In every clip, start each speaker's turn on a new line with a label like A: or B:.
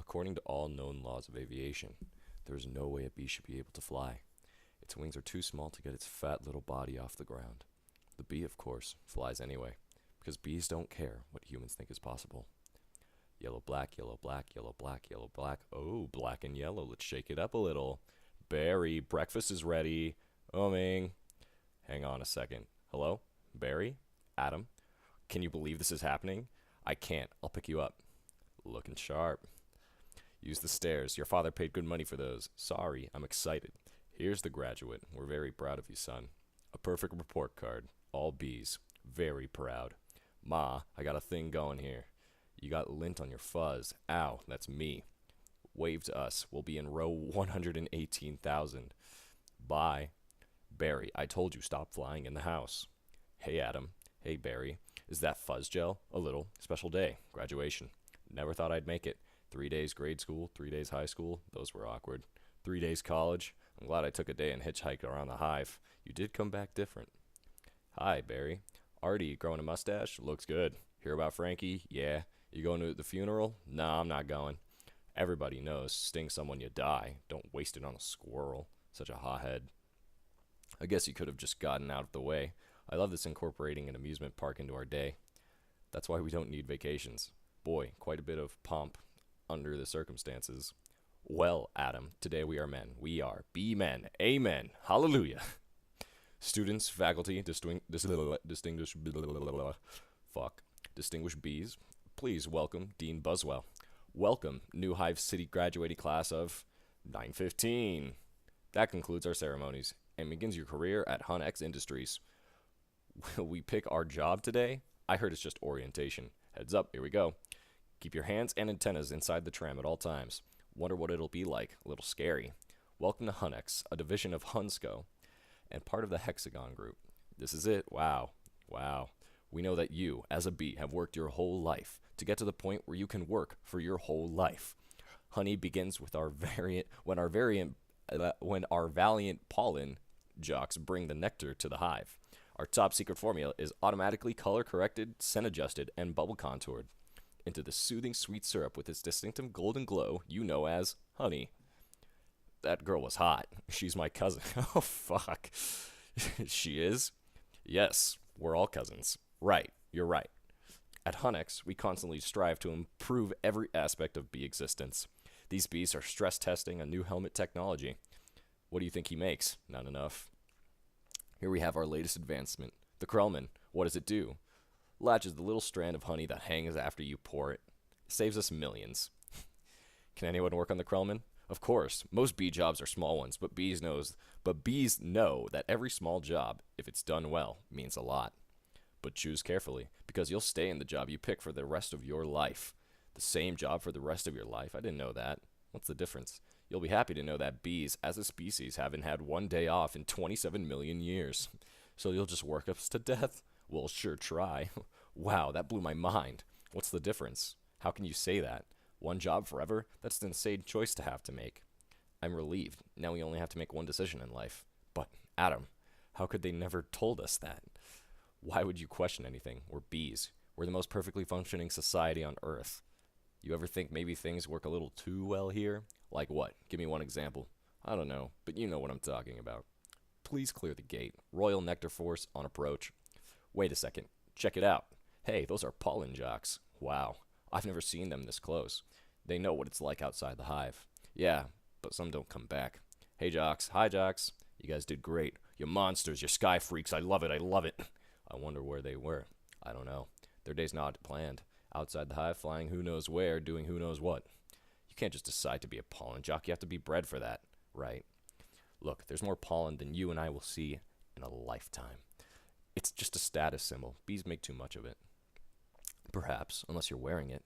A: According to all known laws of aviation, there is no way a bee should be able to fly. Its wings are too small to get its fat little body off the ground. The bee, of course, flies anyway, because bees don't care what humans think is possible. Yellow, black, yellow, black, yellow, black, yellow, black. Oh, black and yellow. Let's shake it up a little. Barry, breakfast is ready. Oming. Hang on a second. Hello? Barry? Adam? Can you believe this is happening? I can't. I'll pick you up. Looking sharp. Use the stairs. Your father paid good money for those. Sorry, I'm excited. Here's the graduate. We're very proud of you, son. A perfect report card. All B's. Very proud. Ma, I got a thing going here. You got lint on your fuzz. Ow, that's me. Wave to us. We'll be in row 118,000. Bye. Barry, I told you stop flying in the house. Hey, Adam. Hey, Barry. Is that fuzz gel? A little. Special day. Graduation. Never thought I'd make it. 3 days grade school, 3 days high school. Those were awkward. 3 days college. I'm glad I took a day and hitchhiked around the hive. You did come back different. Hi, Barry. Artie, growing a mustache? Looks good. Hear about Frankie? Yeah. You going to the funeral? Nah, I'm not going. Everybody knows, sting someone you die. Don't waste it on a squirrel. Such a hothead. I guess you could have just gotten out of the way. I love this incorporating an amusement park into our day. That's why we don't need vacations. Boy, quite a bit of pomp under the circumstances. Well, Adam, today we are men. We are B-men. Amen. Hallelujah. Students, faculty, distinguished B's, please welcome Dean Buswell. Welcome, New Hive City graduating class of 915. That concludes our ceremonies and begins your career at HunX Industries. Will we pick our job today? I heard it's just orientation. Heads up, here we go. Keep your hands and antennas inside the tram at all times. Wonder what it'll be like. A little scary. Welcome to HunX, a division of Hunsco, and part of the Hexagon Group. This is it. Wow. Wow. We know that you, as a bee, have worked your whole life to get to the point where you can work for your whole life. Honey begins with our when our valiant pollen jocks bring the nectar to the hive. Our top secret formula is automatically color corrected, scent adjusted, and bubble contoured into the soothing sweet syrup with its distinctive golden glow you know as honey. That girl was hot. She's my cousin. Oh, fuck. She is? Yes, we're all cousins. Right, you're right. At HunX, we constantly strive to improve every aspect of bee existence. These bees are stress testing a new helmet technology. What do you think he makes? Not enough. Here we have our latest advancement, the Krellman. What does it do? Latches the little strand of honey that hangs after you pour it. Saves us millions. Can anyone work on the Krellman? Of course, most bee jobs are small ones, but bees know that every small job, if it's done well, means a lot. But choose carefully, because you'll stay in the job you pick for the rest of your life. The same job for the rest of your life? I didn't know that. What's the difference? You'll be happy to know that bees, as a species, haven't had one day off in 27 million years. So you'll just work us to death? We'll sure try. Wow, that blew my mind. What's the difference? How can you say that? One job forever? That's an insane choice to have to make. I'm relieved. Now we only have to make one decision in life. But, Adam, how could they never told us that? Why would you question anything? We're bees. We're the most perfectly functioning society on Earth. You ever think maybe things work a little too well here? Like what? Give me one example. I don't know, but you know what I'm talking about. Please clear the gate. Royal Nectar Force on approach. Wait a second. Check it out. Hey, those are pollen jocks. Wow. I've never seen them this close. They know what it's like outside the hive. Yeah, but some don't come back. Hey, jocks. Hi, jocks. You guys did great. You monsters. You sky freaks. I love it. I love it. I wonder where they were. I don't know. Their day's not planned. Outside the hive, flying who knows where, doing who knows what. You can't just decide to be a pollen jock. You have to be bred for that, right? Look, there's more pollen than you and I will see in a lifetime. It's just a status symbol. Bees make too much of it. Perhaps, unless you're wearing it,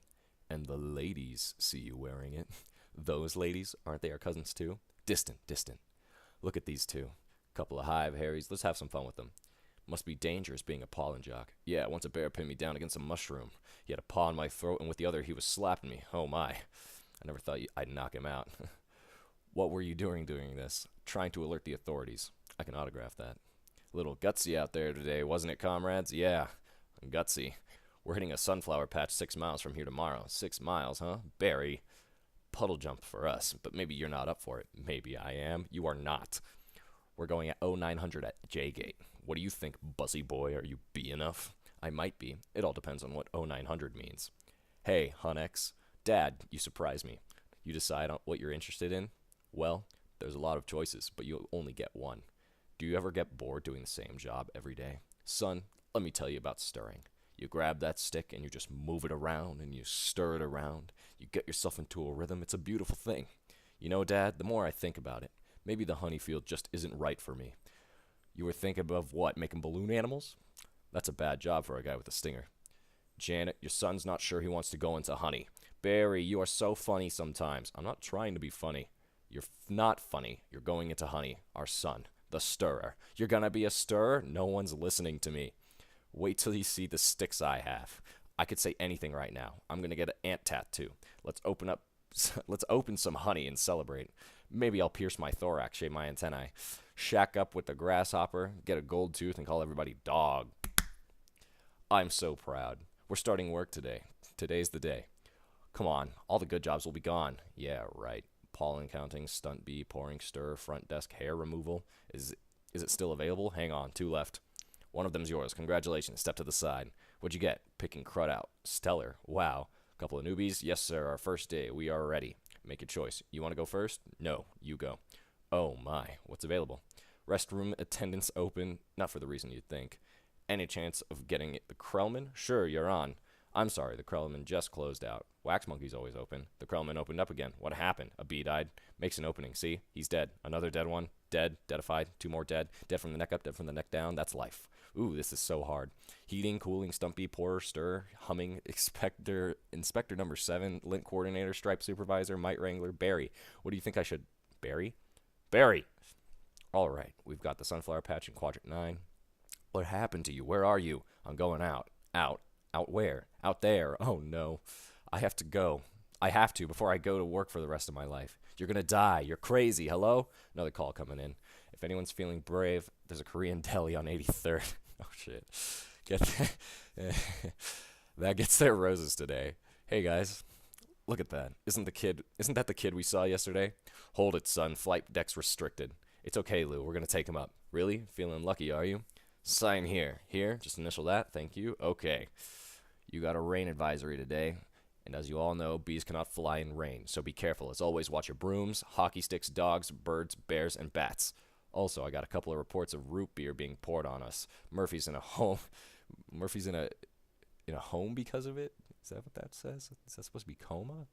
A: and the ladies see you wearing it. Those ladies, aren't they our cousins too? Distant. Look at these two. Couple of hive Harrys. Let's have some fun with them. Must be dangerous being a pollen jock. Yeah, once a bear pinned me down against a mushroom. He had a paw in my throat, and with the other he was slapping me. Oh my. I never thought I'd knock him out. What were you doing this? Trying to alert the authorities. I can autograph that. A little gutsy out there today, wasn't it, comrades? Yeah, gutsy. We're hitting a sunflower patch 6 miles from here tomorrow. 6 miles, huh? Barry. puddle jump for us, but maybe you're not up for it. Maybe I am. You are not. We're going at 0900 at J-Gate. What do you think, Buzzy boy? Are you B enough? I might be. It all depends on what 0900 means. Hey, Hunex. Dad, you surprise me. You decide on what you're interested in? Well, there's a lot of choices, but you only get one. Do you ever get bored doing the same job every day? Son, let me tell you about stirring. You grab that stick and you just move it around and you stir it around. You get yourself into a rhythm. It's a beautiful thing. You know, Dad, the more I think about it, maybe the honey field just isn't right for me. You were thinking of what, making balloon animals? That's a bad job for a guy with a stinger. Janet, your son's not sure he wants to go into honey. Barry, you are so funny sometimes. I'm not trying to be funny. You're not funny. You're going into honey, our son, the stirrer. You're gonna be a stirrer? No one's listening to me. Wait till you see the sticks I have. I could say anything right now. I'm gonna get an ant tattoo. Let's open some honey and celebrate. Maybe I'll pierce my thorax, shave my antennae, shack up with the grasshopper, get a gold tooth, and call everybody dog. I'm so proud. We're starting work today. Today's the day. Come on, all the good jobs will be gone. Yeah, right. Pollen counting, stunt bee, pouring stir, front desk, hair removal. Is it still available? Hang on, 2 left. One of them's yours. Congratulations. Step to the side. What'd you get? Picking crud out. Stellar. Wow. Couple of newbies? Yes, sir. Our first day. We are ready. Make your choice. You want to go first? No, you go. Oh my. What's available? Restroom attendance open. Not for the reason you'd think. Any chance of getting the Krellman? Sure, you're on. I'm sorry, the Krellman just closed out. Wax Monkey's always open. The Krellman opened up again. What happened? A bee died. Makes an opening. See? He's dead. Another dead one. Dead. Deadified. 2 more dead. Dead from the neck up. Dead from the neck down. That's life. Ooh, this is so hard. Heating, cooling, stumpy, pourer, stir, humming, inspector number 7, lint coordinator, stripe supervisor, mite wrangler, Barry. What do you think I should... Barry? Barry! All right, we've got the sunflower patch in quadrant 9. What happened to you? Where are you? I'm going out. Out. Out where? Out there. Oh, no. I have to go. I have to before I go to work for the rest of my life. You're going to die. You're crazy. Hello? Another call coming in. If anyone's feeling brave, there's a Korean deli on 83rd. Oh, shit. That gets their roses today. Hey, guys. Look at that. Isn't that the kid we saw yesterday? Hold it, son. Flight deck's restricted. It's okay, Lou. We're going to take him up. Really? Feeling lucky, are you? Sign here. Here? Just initial that. Thank you. Okay. You got a rain advisory today. And as you all know, bees cannot fly in rain, so be careful. As always, watch your brooms, hockey sticks, dogs, birds, bears, and bats. Also, I got a couple of reports of root beer being poured on us. Murphy's in a home because of it? Is that what that says? Is that supposed to be coma?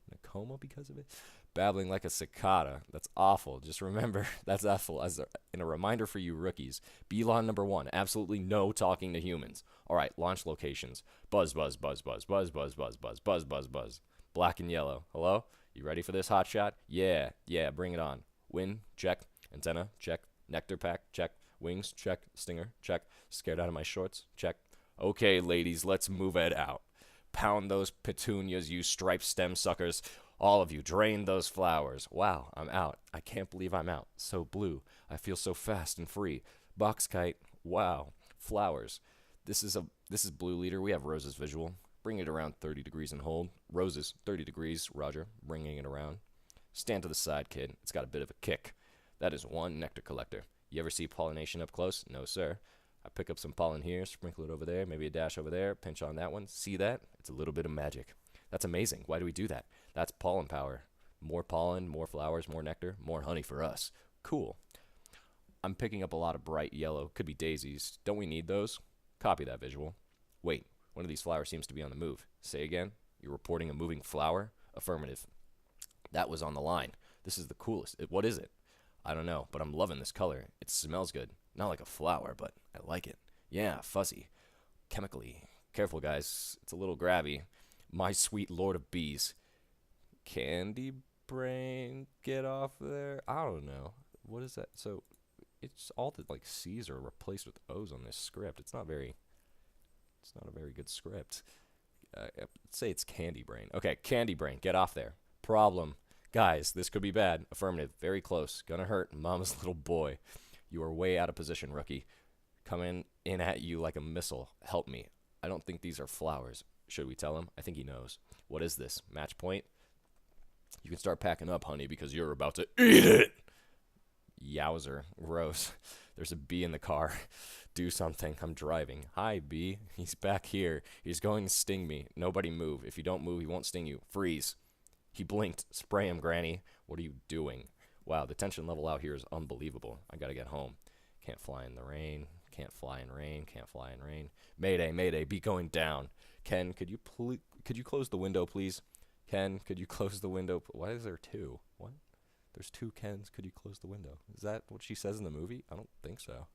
A: In a coma because of it? Babbling like a cicada. That's awful. Just remember, that's awful. And a reminder for you rookies. Bee-law number 1. Absolutely no talking to humans. All right, launch locations. Buzz, buzz, buzz, buzz, buzz, buzz, buzz, buzz, buzz, buzz, buzz. Black and yellow. Hello? You ready for this hot shot? Yeah, bring it on. Win, check. Antenna, check. Nectar pack, check. Wings, check. Stinger, check. Scared out of my shorts, check. Okay, ladies, let's move it out. Pound those petunias, you striped stem suckers. All of you, drain those flowers. Wow, I'm out. I can't believe I'm out. So blue. I feel so fast and free. Box kite. Wow. Flowers. This is Blue Leader. We have Rose's visual. Bring it around 30 degrees and hold. Roses, 30 degrees. Roger. Bringing it around. Stand to the side, kid. It's got a bit of a kick. That is one nectar collector. You ever see pollination up close? No, sir. I pick up some pollen here, sprinkle it over there, maybe a dash over there, pinch on that one. See that? It's a little bit of magic. That's amazing. Why do we do that? That's pollen power. More pollen, more flowers, more nectar, more honey for us. Cool. I'm picking up a lot of bright yellow. Could be daisies. Don't we need those? Copy that visual. Wait, one of these flowers seems to be on the move. Say again? You're reporting a moving flower? Affirmative. That was on the line. This is the coolest. What is it? I don't know, but I'm loving this color. It smells good. Not like a flower, but I like it. Yeah, fuzzy. Chemically. Careful, guys. It's a little grabby. My sweet lord of bees. Candy brain, get off there. I don't know. What is that? So, it's all the like C's are replaced with O's on this script. It's not a very good script. Let's say it's Candy Brain. Okay, Candy Brain, get off there. Problem. Guys, this could be bad. Affirmative. Very close. Gonna hurt. Mama's little boy. You are way out of position, rookie. Coming in at you like a missile. Help me. I don't think these are flowers. Should we tell him? I think he knows. What is this? Match point? You can start packing up, honey, because you're about to eat it. Yowzer. Gross. There's a bee in the car. Do something. I'm driving. Hi, bee. He's back here. He's going to sting me. Nobody move. If you don't move, he won't sting you. Freeze. He blinked. Spray him, Granny. What are you doing? Wow, the tension level out here is unbelievable. I gotta get home. Can't fly in the rain. Can't fly in rain. Can't fly in rain. Mayday, mayday. Be going down. Ken, could you close the window, please? Ken, could you close the window? Why is there two? What? There's two Kens. Could you close the window? Is that what she says in the movie? I don't think so.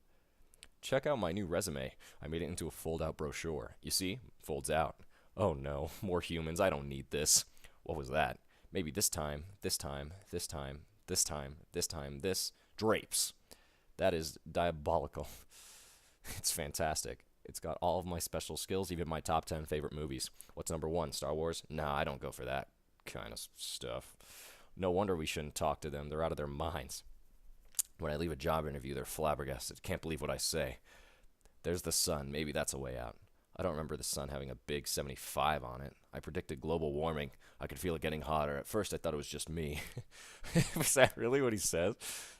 A: Check out my new resume. I made it into a fold-out brochure. You see? Folds out. Oh no, more humans. I don't need this. What was that? Maybe this time, this time, this time, this time, this time, this. Drapes. That is diabolical. It's fantastic. It's got all of my special skills, even my top 10 favorite movies. What's number 1? Star Wars? Nah, I don't go for that kind of stuff. No wonder we shouldn't talk to them. They're out of their minds. When I leave a job interview, they're flabbergasted. Can't believe what I say. There's the sun. Maybe that's a way out. I don't remember the sun having a big 75 on it. I predicted global warming. I could feel it getting hotter. At first, I thought it was just me. Was that really what he says?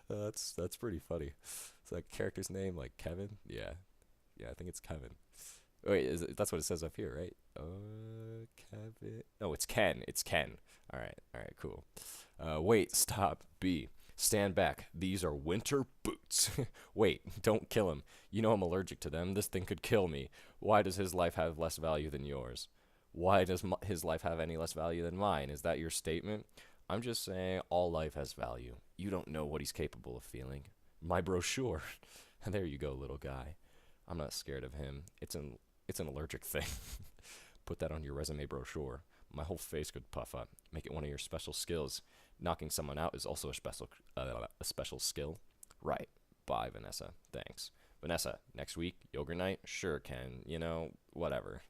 A: That's pretty funny. Is that character's name like Kevin? Yeah. Yeah, I think it's Kevin. Wait, that's what it says up here, right? Kevin. No, it's Ken. It's Ken. All right, cool. Wait, stop. B. Stand back. These are winter boots. Wait, don't kill him. You know I'm allergic to them. This thing could kill me. Why does his life have less value than yours? Why does his life have any less value than mine? Is that your statement? I'm just saying all life has value. You don't know what he's capable of feeling. My brochure. There you go, little guy. I'm not scared of him. It's an allergic thing. Put that on your resume brochure. My whole face could puff up. Make it one of your special skills. Knocking someone out is also a special skill. Right. Bye, Vanessa. Thanks. Vanessa, next week, yogurt night? Sure, Ken. You know, whatever.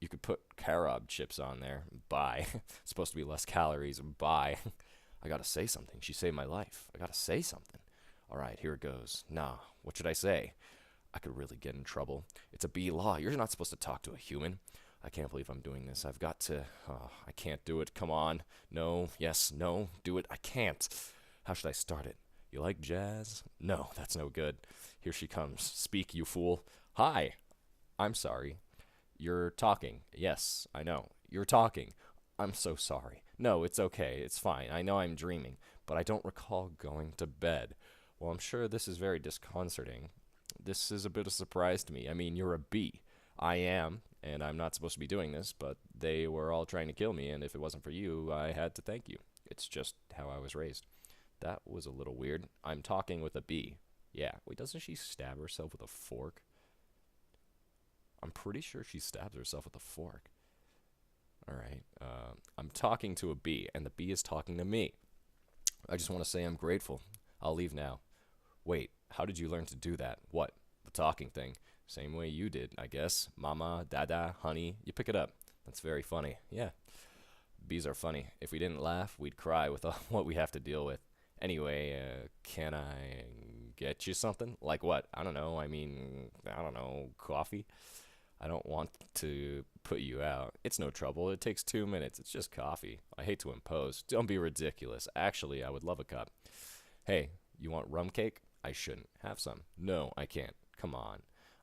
A: You could put carob chips on there. Bye. Supposed to be less calories. Bye. I gotta say something. She saved my life. I gotta say something. All right, here it goes. Nah, what should I say? I could really get in trouble. It's a B law. You're not supposed to talk to a human. I can't believe I'm doing this. I've got to. Oh, I can't do it. Come on. No. Yes. No. Do it. I can't. How should I start it? You like jazz? No, that's no good. Here she comes. Speak, you fool. Hi. I'm sorry. You're talking. Yes, I know. You're talking. I'm so sorry. No, it's okay. It's fine. I know I'm dreaming, but I don't recall going to bed. Well, I'm sure this is very disconcerting. This is a bit of a surprise to me. I mean, you're a bee. I am, and I'm not supposed to be doing this, but they were all trying to kill me, and if it wasn't for you, I had to thank you. It's just how I was raised. That was a little weird. I'm talking with a bee. Yeah. Wait, doesn't she stab herself with a fork? I'm pretty sure she stabs herself with a fork. All right. I'm talking to a bee, and the bee is talking to me. I just want to say I'm grateful. I'll leave now. Wait, how did you learn to do that? What? The talking thing. Same way you did, I guess. Mama, dada, honey. You pick it up. That's very funny. Yeah. Bees are funny. If we didn't laugh, we'd cry with all what we have to deal with. Anyway, can I get you something? Like what? I don't know. Coffee? I don't want to put you out. It's no trouble. It takes 2 minutes. It's just coffee. I hate to impose. Don't be ridiculous. Actually, I would love a cup. Hey, you want rum cake? I shouldn't. Have some. No, I can't. Come on.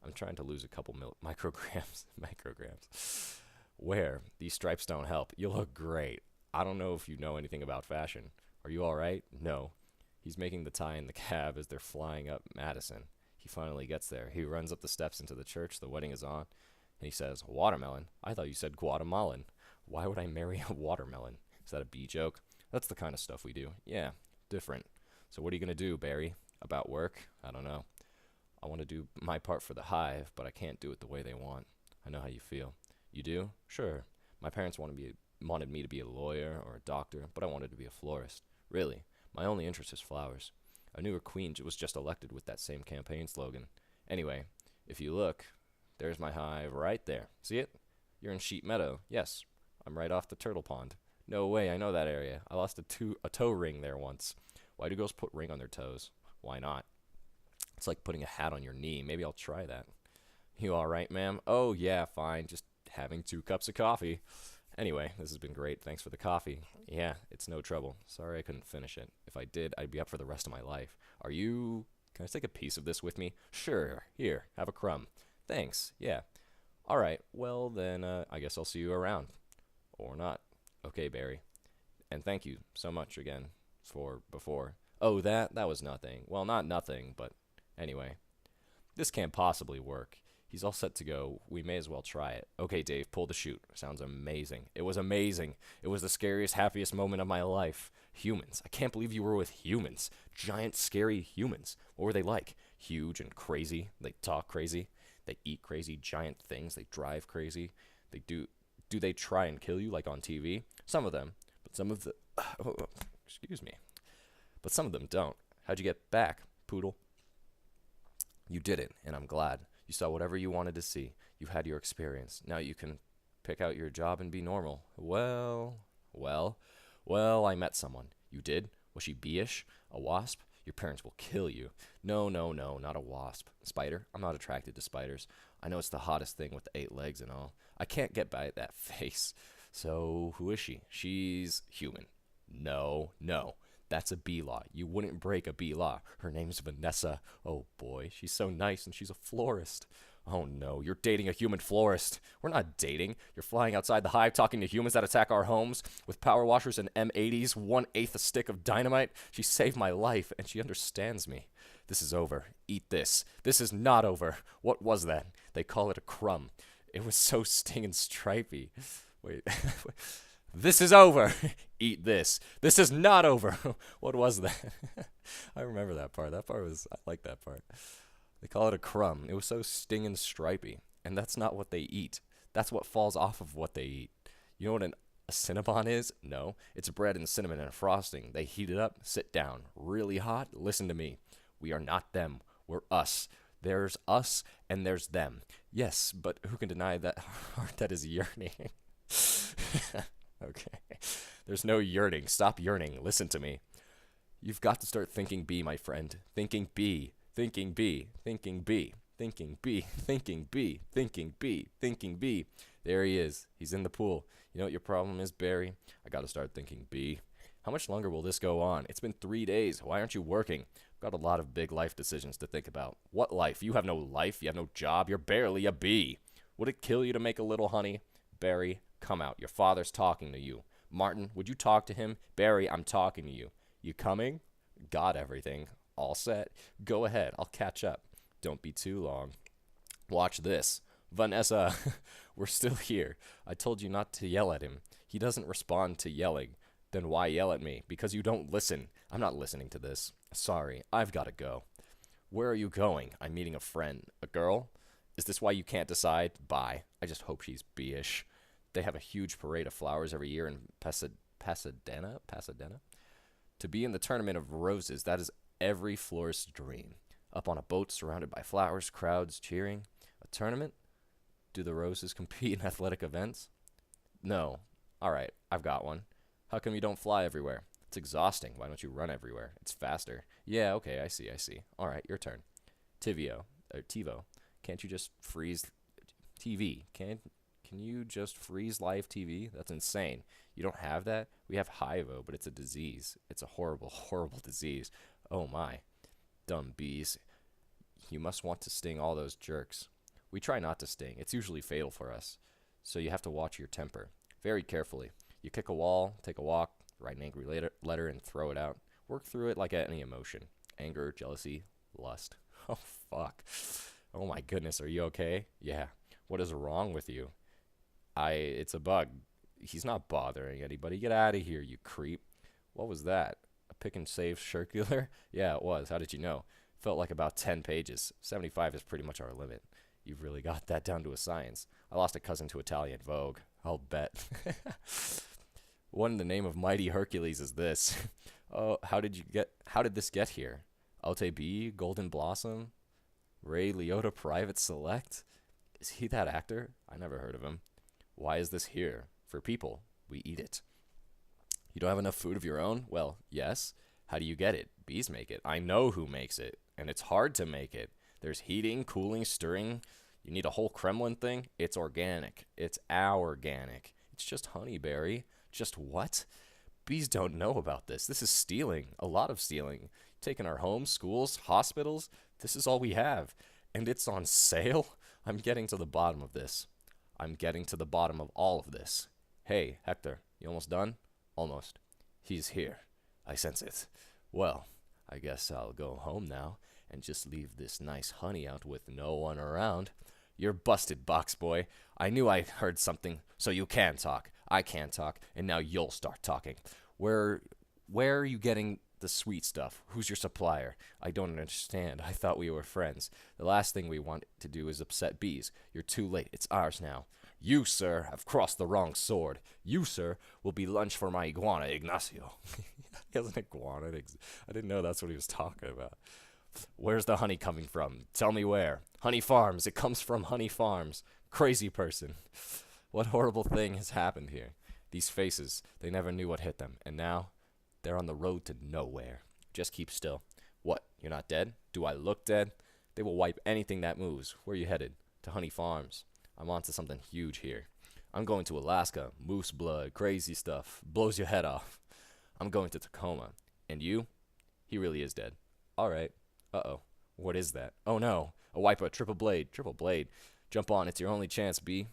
A: I'm trying to lose a couple micrograms. Where? These stripes don't help. You look great. I don't know if you know anything about fashion. Are you all right? No. He's making the tie in the cab as they're flying up Madison. He finally gets there. He runs up the steps into the church. The wedding is on. And he says, watermelon? I thought you said Guatemalan. Why would I marry a watermelon? Is that a bee joke? That's the kind of stuff we do. Yeah, different. So what are you going to do, Barry? About work? I don't know. I want to do my part for the hive, but I can't do it the way they want. I know how you feel. You do? Sure. My parents wanted me to be a lawyer or a doctor, but I wanted to be a florist. Really. My only interest is flowers. A newer queen was just elected with that same campaign slogan. Anyway, if you look, there's my hive right there. See it? You're in Sheep Meadow. Yes, I'm right off the turtle pond. No way, I know that area. I lost a toe ring there once. Why do girls put ring on their toes? Why not? It's like putting a hat on your knee. Maybe I'll try that. You all right, ma'am? Oh, yeah, fine. Just having 2 cups of coffee. Anyway, this has been great. Thanks for the coffee. Yeah, it's no trouble. Sorry I couldn't finish it. If I did, I'd be up for the rest of my life. Are you... Can I take a piece of this with me? Sure. Here, have a crumb. Thanks. Yeah. All right. Well, then, I guess I'll see you around. Or not. Okay, Barry. And thank you so much again for before. Oh, that was nothing. Well, not nothing, but anyway. This can't possibly work. He's all set to go. We may as well try it. Okay, Dave, pull the chute. Sounds amazing. It was amazing. It was the scariest, happiest moment of my life. Humans. I can't believe you were with humans. Giant, scary humans. What were they like? Huge and crazy. They talk crazy. They eat crazy, giant things. They drive crazy. They do they try and kill you like on TV? Some of them. But some of the... excuse me. But some of them don't. How'd you get back, Poodle? You did it, and I'm glad. You saw whatever you wanted to see. You had your experience. Now you can pick out your job and be normal. Well, I met someone. You did? Was she bee-ish? A wasp? Your parents will kill you. No, not a wasp. Spider? I'm not attracted to spiders. I know it's the hottest thing with the 8 legs and all. I can't get by that face. So, who is she? She's human. No. That's a bee law. You wouldn't break a bee law. Her name's Vanessa. Oh boy, she's so nice and she's a florist. Oh no, you're dating a human florist. We're not dating. You're flying outside the hive talking to humans that attack our homes with power washers and M80s, 1/8 a stick of dynamite. She saved my life and she understands me. This is over. Eat this. This is not over. What was that? They call it a crumb. It was so stinging stripy. Wait. This is over. Eat this. This is not over. What was that? I remember that part. I like that part. They call it a crumb. It was so stinging stripy. And that's not what they eat. That's what falls off of what they eat. You know what a Cinnabon is? No. It's bread and cinnamon and frosting. They heat it up, sit down. Really hot? Listen to me. We are not them. We're us. There's us and there's them. Yes, but who can deny that heart that is yearning? Okay. There's no yearning. Stop yearning. Listen to me. You've got to start thinking B, my friend. Thinking B. Thinking B. Thinking B. Thinking B. Thinking B. Thinking B. Thinking B. There he is. He's in the pool. You know what your problem is, Barry? I got to start thinking B. How much longer will this go on? It's been 3 days. Why aren't you working? I've got a lot of big life decisions to think about. What life? You have no life. You have no job. You're barely a bee. Would it kill you to make a little honey? Barry, come out. Your father's talking to you. Martin, would you talk to him? Barry, I'm talking to you. You coming? Got everything. All set. Go ahead. I'll catch up. Don't be too long. Watch this. Vanessa, we're still here. I told you not to yell at him. He doesn't respond to yelling. Then why yell at me? Because you don't listen. I'm not listening to this. Sorry, I've got to go. Where are you going? I'm meeting a friend. A girl? Is this why you can't decide? Bye. I just hope she's bee-ish. They have a huge parade of flowers every year in Pasadena? To be in the tournament of roses, that is every florist's dream. Up on a boat surrounded by flowers, crowds cheering. A tournament? Do the roses compete in athletic events? No. All right, I've got one. How come you don't fly everywhere? It's exhausting. Why don't you run everywhere? It's faster. Yeah, okay, I see. All right, your turn. TiVo. Can't you just freeze TV? Can you just freeze live TV? That's insane. You don't have that? We have Hivo, but it's a disease. It's a horrible, horrible disease. Oh my. Dumb bees. You must want to sting all those jerks. We try not to sting. It's usually fatal for us. So you have to watch your temper. Very carefully. You kick a wall, take a walk, write an angry letter and throw it out. Work through it like any emotion. Anger, jealousy, lust. Oh, fuck. Oh my goodness, are you okay? Yeah. What is wrong with you? It's a bug. He's not bothering anybody. Get out of here, you creep. What was that? A pick and save circular? Yeah, it was. How did you know? Felt like about 10 pages. 75 is pretty much our limit. You've really got that down to a science. I lost a cousin to Italian Vogue. I'll bet. What in the name of mighty Hercules is this? Oh, how did this get here? Alte B, Golden Blossom, Ray Liotta Private Select? Is he that actor? I never heard of him. Why is this here? For people. We eat it. You don't have enough food of your own? Well, yes. How do you get it? Bees make it. I know who makes it. And it's hard to make it. There's heating, cooling, stirring. You need a whole Kremlin thing? It's organic. It's our organic. It's just honey, Barry. Just what? Bees don't know about this. This is stealing. A lot of stealing. Taking our homes, schools, hospitals. This is all we have. And it's on sale? I'm getting to the bottom of this. I'm getting to the bottom of all of this. Hey, Hector, you almost done? Almost. He's here. I sense it. Well, I guess I'll go home now and just leave this nice honey out with no one around. You're busted, box boy. I knew I heard something, so you can talk. I can't talk, and now you'll start talking. Where are you getting the sweet stuff? Who's your supplier? I don't understand. I thought we were friends. The last thing we want to do is upset bees. You're too late. It's ours now. You, sir, have crossed the wrong sword. You, sir, will be lunch for my iguana, Ignacio. He has an iguana. I didn't know that's what he was talking about. Where's the honey coming from? Tell me where. Honey Farms. It comes from Honey Farms. Crazy person. What horrible thing has happened here? These faces, they never knew what hit them, and now they're on the road to nowhere. Just keep still. What, you're not dead? Do I look dead? They will wipe anything that moves. Where are you headed? To Honey Farms. I'm onto something huge here. I'm going to Alaska. Moose blood, crazy stuff. Blows your head off. I'm going to Tacoma. And you? He really is dead. All right. Uh-oh. What is that? Oh, no. A wiper, triple blade. Triple blade. Jump on. It's your only chance, B.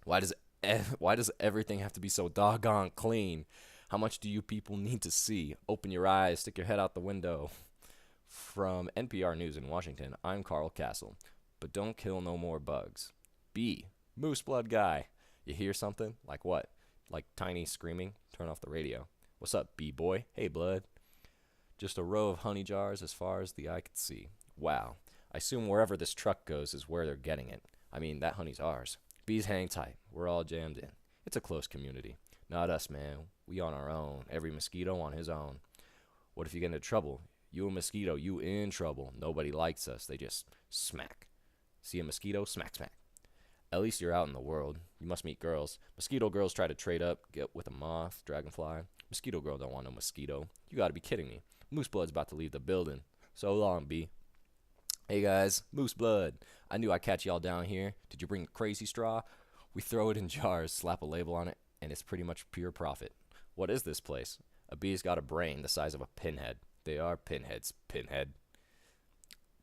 A: Why does everything have to be so doggone clean? How much do you people need to see? Open your eyes. Stick your head out the window. From NPR News in Washington, I'm Carl Castle. But don't kill no more bugs. B. Moose blood guy. You hear something? Like what? Like Tiny screaming? Turn off the radio. What's up, B-boy? Hey, blood. Just a row of honey jars as far as the eye could see. Wow. I assume wherever this truck goes is where they're getting it. I mean, that honey's ours. Bees hang tight. We're all jammed in. It's a close community. Not us, man. We on our own. Every mosquito on his own. What if you get into trouble? You a mosquito, you in trouble. Nobody likes us. They just smack. See a mosquito? Smack, smack. At least you're out in the world. You must meet girls. Mosquito girls try to trade up, get with a moth, dragonfly. Mosquito girl don't want no mosquito. You gotta be kidding me. Moose Blood's about to leave the building. So long, B. Hey guys, Moose Blood. I knew I'd catch y'all down here. Did you bring a crazy straw? We throw it in jars, slap a label on it, and it's pretty much pure profit. What is this place? A bee's got a brain the size of a pinhead. They are pinheads, pinhead.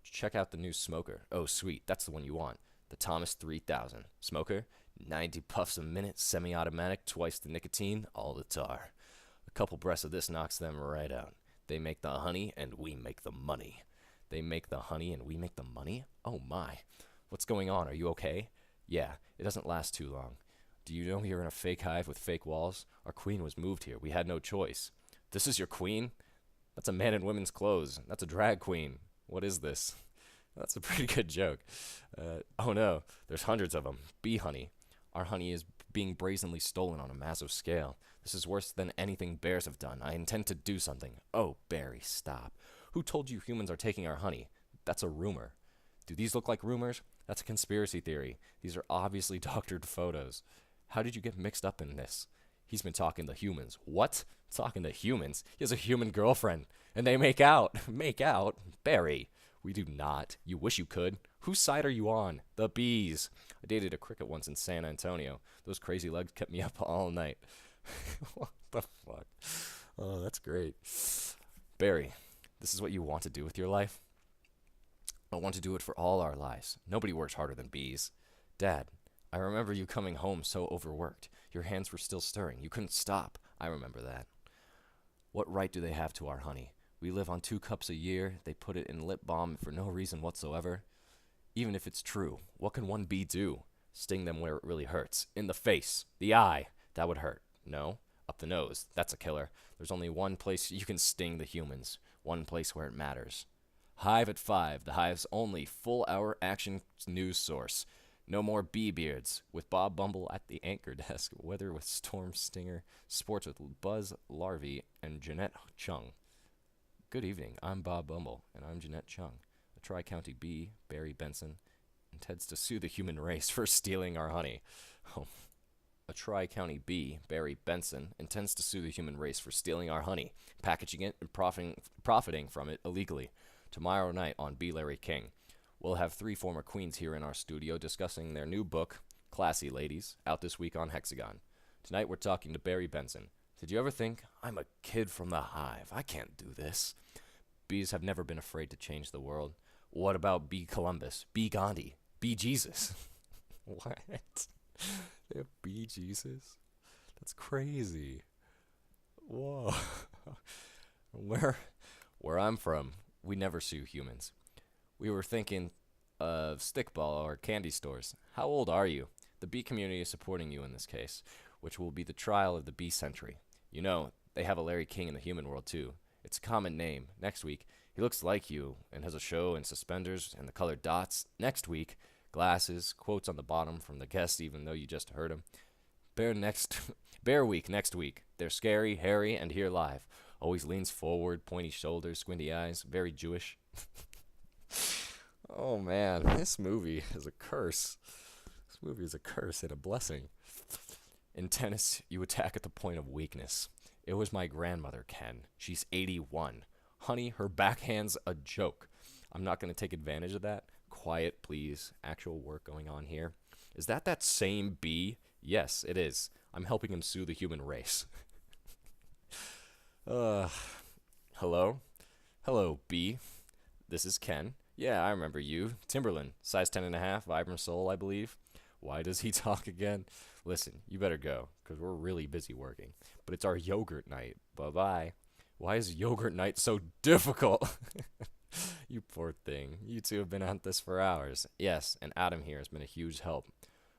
A: Check out the new smoker. Oh, sweet, that's the one you want. The Thomas 3000. Smoker, 90 puffs a minute, semi-automatic, twice the nicotine, all the tar. A couple breaths of this knocks them right out. They make the honey, and we make the money. They make the honey, and we make the money? Oh, my. What's going on? Are you okay? Yeah, it doesn't last too long. Do you know you're in a fake hive with fake walls? Our queen was moved here. We had no choice. This is your queen? That's a man in women's clothes. That's a drag queen. What is this? That's a pretty good joke. Oh no, there's hundreds of them. Bee honey. Our honey is being brazenly stolen on a massive scale. This is worse than anything bears have done. I intend to do something. Oh, Barry, stop. Who told you humans are taking our honey? That's a rumor. Do these look like rumors? That's a conspiracy theory. These are obviously doctored photos. How did you get mixed up in this? He's been talking to humans. What? Talking to humans? He has a human girlfriend. And they make out. Make out? Barry. We do not. You wish you could. Whose side are you on? The bees. I dated a cricket once in San Antonio. Those crazy legs kept me up all night. What the fuck? Oh, that's great. Barry, this is what you want to do with your life? I want to do it for all our lives. Nobody works harder than bees. Dad, I remember you coming home so overworked. Your hands were still stirring. You couldn't stop. I remember that. What right do they have to our honey? We live on 2 cups a year. They put it in lip balm for no reason whatsoever. Even if it's true, what can one bee do? Sting them where it really hurts. In the face. The eye. That would hurt. No. Up the nose. That's a killer. There's only one place you can sting the humans. One place where it matters. Hive at 5. The Hive's only full-hour action news source. No more bee beards. With Bob Bumble at the anchor desk. Weather with Storm Stinger. Sports with Buzz Larvey and Jeanette Chung. Good evening, I'm Bob Bumble, and I'm Jeanette Chung. A Tri-County bee, Barry Benson, intends to sue the human race for stealing our honey. Oh. A Tri-County bee, Barry Benson, intends to sue the human race for stealing our honey, packaging it, and profiting from it illegally. Tomorrow night on Bee Larry King, we'll have 3 former queens here in our studio discussing their new book, Classy Ladies, out this week on Hexagon. Tonight we're talking to Barry Benson. Did you ever think, I'm a kid from the hive, I can't do this? Bees have never been afraid to change the world. What about B. Columbus, B. Gandhi, B. Jesus? What? They have B. Jesus? That's crazy. Whoa. Where I'm from, we never sue humans. We were thinking of stickball or candy stores. How old are you? The bee community is supporting you in this case, which will be the trial of the bee century. You know, they have a Larry King in the human world too. It's a common name. Next week, he looks like you and has a show and suspenders and the colored dots. Next week, glasses, quotes on the bottom from the guest even though you just heard him. Bear Week next week. They're scary, hairy, and here live. Always leans forward, pointy shoulders, squinty eyes, very Jewish. Oh man, this movie is a curse. This movie is a curse and a blessing. In tennis, you attack at the point of weakness. It was my grandmother, Ken. She's 81. Honey, her backhand's a joke. I'm not going to take advantage of that. Quiet, please. Actual work going on here. Is that same bee? Yes, it is. I'm helping him sue the human race. Hello? Hello, bee. This is Ken. Yeah, I remember you. Timberland, size 10.5, Vibram Soul, I believe. Why does he talk again? Listen, you better go, because we're really busy working. But it's our yogurt night. Bye-bye. Why is yogurt night so difficult? You poor thing. You two have been at this for hours. Yes, and Adam here has been a huge help.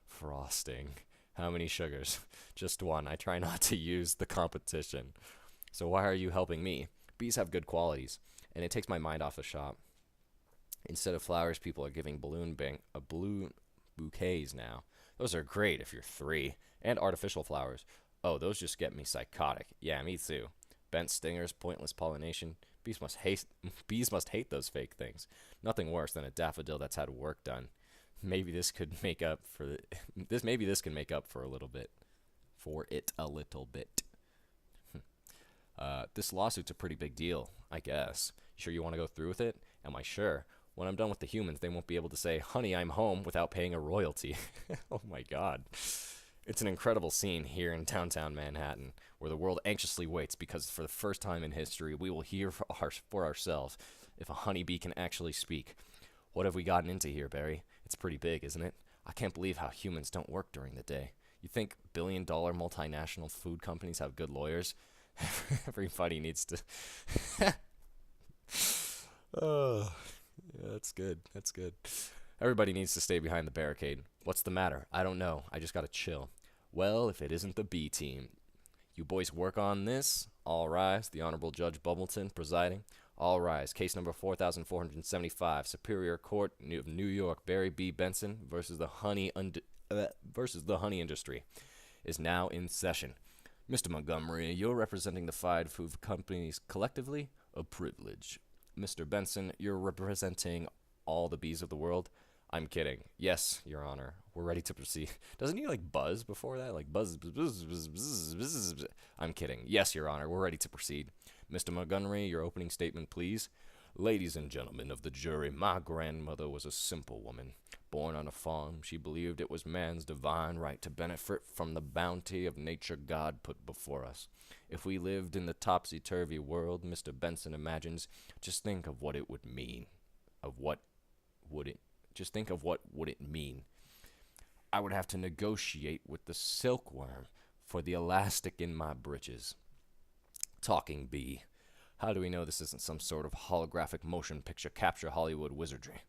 A: Frosting. How many sugars? Just one. I try not to use the competition. So why are you helping me? Bees have good qualities, and it takes my mind off the shop. Instead of flowers, people are giving balloon bouquets now. Those are great if you're 3. And artificial flowers. Oh, those just get me psychotic. Yeah, me too. Bent stingers, pointless pollination. Bees must hate those fake things. Nothing worse than a daffodil that's had work done. Maybe this could make up for maybe this can make up for a little bit. For it a little bit. This lawsuit's a pretty big deal, I guess. Sure you want to go through with it? Am I sure? When I'm done with the humans, they won't be able to say, honey, I'm home, without paying a royalty. Oh my god. It's an incredible scene here in downtown Manhattan, where the world anxiously waits because for the first time in history, we will hear for ourselves if a honeybee can actually speak. What have we gotten into here, Barry? It's pretty big, isn't it? I can't believe how humans don't work during the day. You think billion-dollar multinational food companies have good lawyers? Everybody needs to... Oh, yeah, that's good. That's good. Everybody needs to stay behind the barricade. What's the matter? I don't know. I just gotta chill. Well, if it isn't the B team. You boys work on this? All rise. The Honorable Judge Bumbleton presiding. All rise. Case number 4475, Superior Court of New York, Barry B. Benson versus the honey industry is now in session. Mr. Montgomery, you're representing the 5 food companies collectively? A privilege. Mr. Benson, you're representing all the bees of the world? I'm kidding. Yes, Your Honor. We're ready to proceed. Doesn't he like buzz before that? Like buzz, buzz, buzz, buzz, buzz, buzz, buzz. I'm kidding. Yes, Your Honor. We're ready to proceed. Mr. Montgomery, your opening statement, please. Ladies and gentlemen of the jury, my grandmother was a simple woman. Born on a farm, she believed it was man's divine right to benefit from the bounty of nature God put before us. If we lived in the topsy-turvy world Mr. Benson imagines, just think of what it would mean. Just think of what would it mean. I would have to negotiate with the silkworm for the elastic in my breeches. Talking bee. How do we know this isn't some sort of holographic motion picture capture Hollywood wizardry?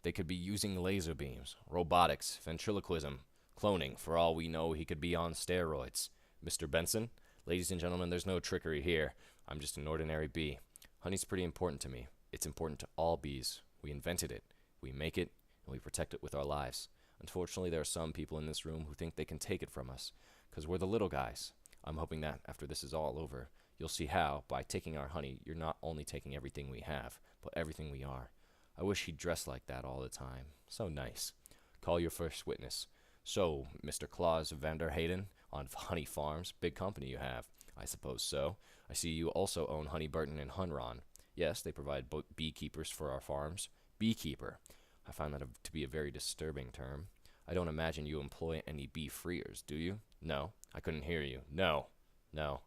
A: They could be using laser beams, robotics, ventriloquism, cloning. For all we know, he could be on steroids. Mr. Benson? Ladies and gentlemen, there's no trickery here. I'm just an ordinary bee. Honey's pretty important to me. It's important to all bees. We invented it. We make it, and we protect it with our lives. Unfortunately, there are some people in this room who think they can take it from us, because we're the little guys. I'm hoping that after this is all over, you'll see how, by taking our honey, you're not only taking everything we have, but everything we are. I wish he'd dress like that all the time. So nice. Call your first witness. So, Mr. Claus Vander Hayden, on Honey Farms, big company you have. I suppose so. I see you also own Honey Burton and Hunron. Yes, they provide beekeepers for our farms. Beekeeper. I find that to be a very disturbing term. I don't imagine you employ any bee freers, do you? No. I couldn't hear you. No. No.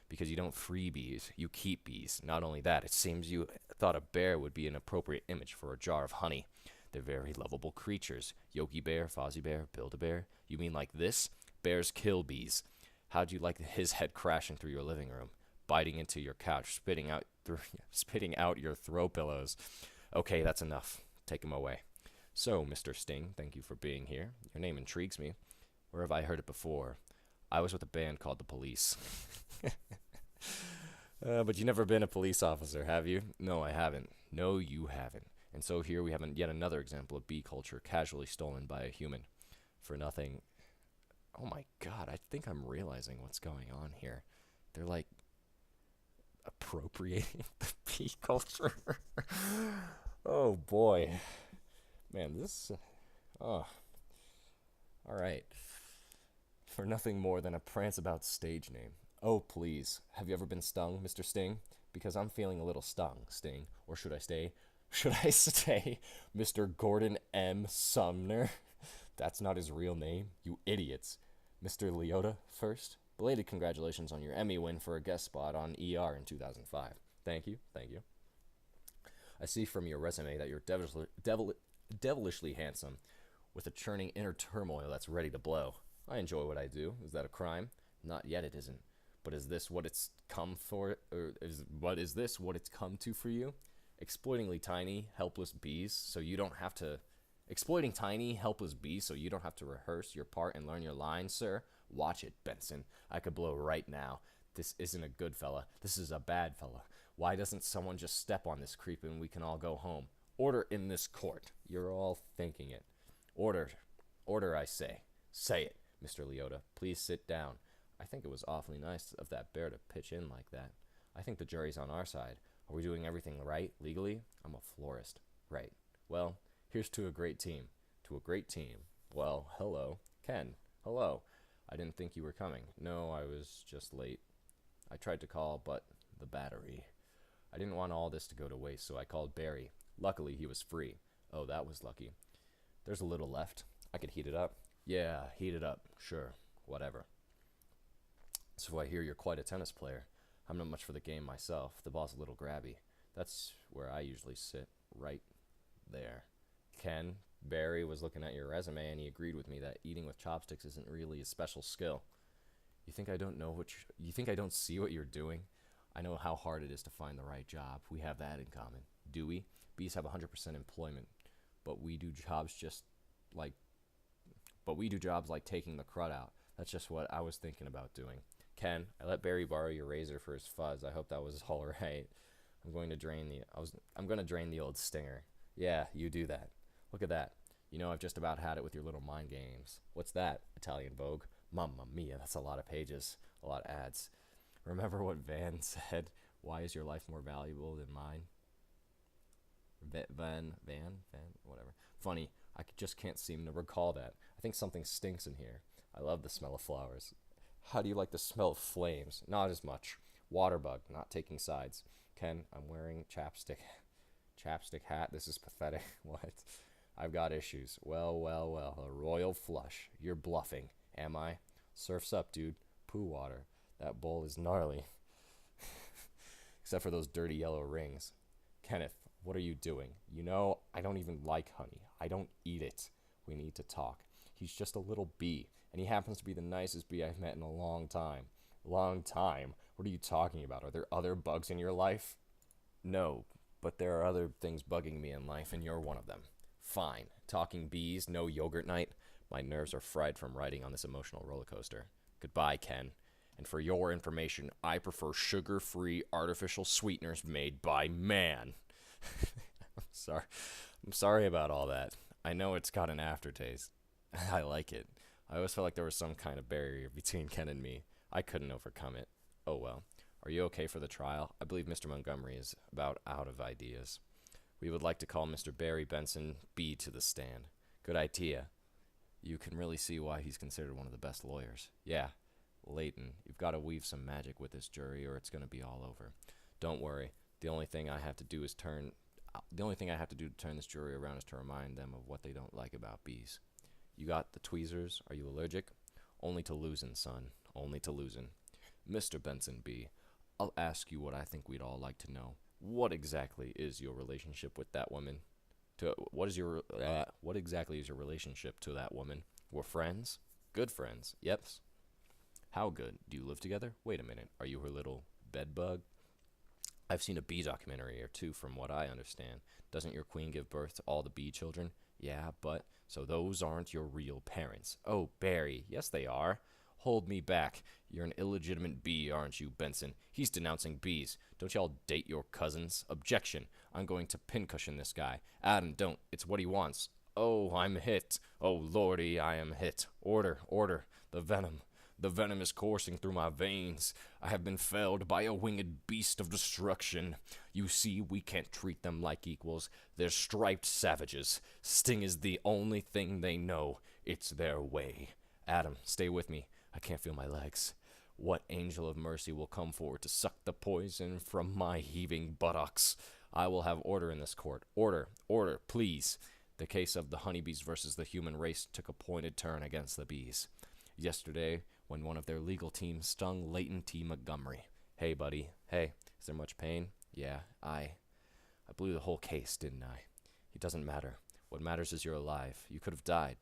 A: Because you don't free bees, you keep bees. Not only that, it seems you thought a bear would be an appropriate image for a jar of honey. They're very lovable creatures. Yogi Bear, Fozzie Bear, Build-A-Bear. You mean like this? Bears kill bees. How'd you like his head crashing through your living room, biting into your couch, spitting out your throw pillows? Okay, that's enough. Take him away. So, Mr. Sting, thank you for being here. Your name intrigues me. Where have I heard it before? I was with a band called The Police. But you never been a police officer, have you? No, I haven't. No, you haven't. And so here we have yet another example of bee culture casually stolen by a human. For nothing. Oh my god, I think I'm realizing what's going on here. They're like appropriating the bee culture. Oh boy. Man, this. Oh. Alright. For nothing more than a prance about stage name. Oh, please. Have you ever been stung, Mr. Sting? Because I'm feeling a little stung, Sting. Or should I say, Mr. Gordon M. Sumner? That's not his real name, you idiots. Mr. Leota, first. Belated congratulations on your Emmy win for a guest spot on ER in 2005. Thank you, thank you. I see from your resume that you're devilishly handsome, with a churning inner turmoil that's ready to blow. I enjoy what I do. Is that a crime? Not yet, it isn't. But is this what it's come for? Or is this what it's come to for you? Exploiting tiny, helpless bees so you don't have to rehearse your part and learn your lines, sir? Watch it, Benson. I could blow right now. This isn't a good fella. This is a bad fella. Why doesn't someone just step on this creep and we can all go home? Order in this court. You're all thinking it. Order. Order, I say. Say it, Mr. Leota. Please sit down. I think it was awfully nice of that bear to pitch in like that. I think the jury's on our side. Are we doing everything right, legally? I'm a florist. Right. Well, here's to a great team. To a great team. Well, hello. Ken. Hello. I didn't think you were coming. No, I was just late. I tried to call, but the battery. I didn't want all this to go to waste, so I called Barry. Luckily, he was free. Oh, that was lucky. There's a little left. I could heat it up. Yeah, heat it up. Sure. Whatever. So I hear you're quite a tennis player. I'm not much for the game myself. The ball's a little grabby. That's where I usually sit. Right there. Ken, Barry was looking at your resume and he agreed with me that eating with chopsticks isn't really a special skill. You think I don't see what you're doing? I know how hard it is to find the right job. We have that in common. Do we? Bees have 100% employment, but we do jobs like taking the crud out. That's just what I was thinking about doing. Ken, I let Barry borrow your razor for his fuzz. I hope that was all right. I'm going to drain the old stinger. Yeah, you do that. Look at that. You know, I've just about had it with your little mind games. What's that? Italian Vogue. Mamma mia, that's a lot of pages, a lot of ads. Remember what Van said? Why is your life more valuable than mine? Van, whatever. Funny, I just can't seem to recall that. I think something stinks in here. I love the smell of flowers. How do you like the smell of flames? Not as much. Waterbug, not taking sides. Ken, I'm wearing chapstick hat. This is pathetic. What? I've got issues. Well. A royal flush. You're bluffing. Am I? Surf's up, dude. Poo water. That bowl is gnarly. Except for those dirty yellow rings. Kenneth, what are you doing? You know, I don't even like honey. I don't eat it. We need to talk. He's just a little bee, and he happens to be the nicest bee I've met in a long time. Long time? What are you talking about? Are there other bugs in your life? No, but there are other things bugging me in life, and you're one of them. Fine. Talking bees, no yogurt night. My nerves are fried from riding on this emotional roller coaster. Goodbye, Ken. And for your information, I prefer sugar-free artificial sweeteners made by man. I'm sorry about all that. I know it's got an aftertaste. I like it. I always felt like there was some kind of barrier between Ken and me. I couldn't overcome it. Oh well. Are you okay for the trial? I believe Mr. Montgomery is about out of ideas. We would like to call Mr. Barry Benson B to the stand. Good idea. You can really see why he's considered one of the best lawyers. Yeah. Leighton, you've got to weave some magic with this jury or it's going to be all over. Don't worry. The only thing I have to do to turn this jury around is to remind them of what they don't like about bees. You got the tweezers? Are you allergic? Only to losing, son. only to loosen. Mr. Benson B., I'll ask you what I think we'd all like to know. What exactly is your relationship with that woman? What exactly is your relationship to that woman? We're friends? Good friends. Yep. How good? Do you live together? Wait a minute. Are you her little bedbug? I've seen a bee documentary or two from what I understand. Doesn't your queen give birth to all the bee children? Yeah, but so those aren't your real parents. Oh, Barry, yes they are. Hold me back. You're an illegitimate bee, aren't you, Benson? He's denouncing bees. Don't y'all date your cousins? Objection. I'm going to pincushion this guy. Adam, don't. It's what he wants. Oh, I'm hit. Oh, lordy, I am hit. Order, order. The venom. The venom is coursing through my veins. I have been felled by a winged beast of destruction. You see, we can't treat them like equals. They're striped savages. Sting is the only thing they know. It's their way. Adam, stay with me. I can't feel my legs. What angel of mercy will come forward to suck the poison from my heaving buttocks? I will have order in this court. Order, order, please. The case of the honeybees versus the human race took a pointed turn against the bees. Yesterday, when one of their legal teams stung Leighton T. Montgomery. Hey, buddy. Hey, is there much pain? Yeah, I blew the whole case, didn't I? It doesn't matter. What matters is you're alive. You could have died.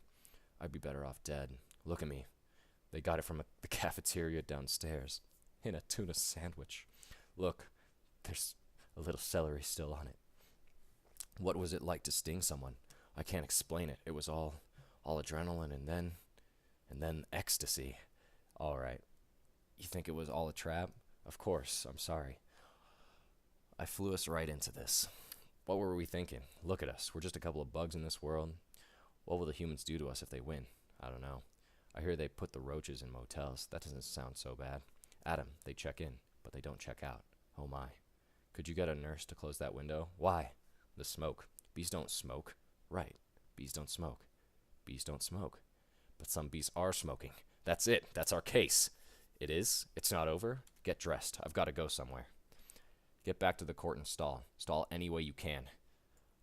A: I'd be better off dead. Look at me. They got it from the cafeteria downstairs. In a tuna sandwich. Look, there's a little celery still on it. What was it like to sting someone? I can't explain it. It was all adrenaline and then ecstasy. All right. You think it was all a trap? Of course. I'm sorry. I flew us right into this. What were we thinking? Look at us. We're just a couple of bugs in this world. What will the humans do to us if they win? I don't know. I hear they put the roaches in motels. That doesn't sound so bad. Adam, they check in, but they don't check out. Oh my. Could you get a nurse to close that window? Why? The smoke. Bees don't smoke. Right. Bees don't smoke. Bees don't smoke. But some bees are smoking. That's it. That's our case. It is? It's not over? Get dressed. I've got to go somewhere. Get back to the court and stall. Stall any way you can.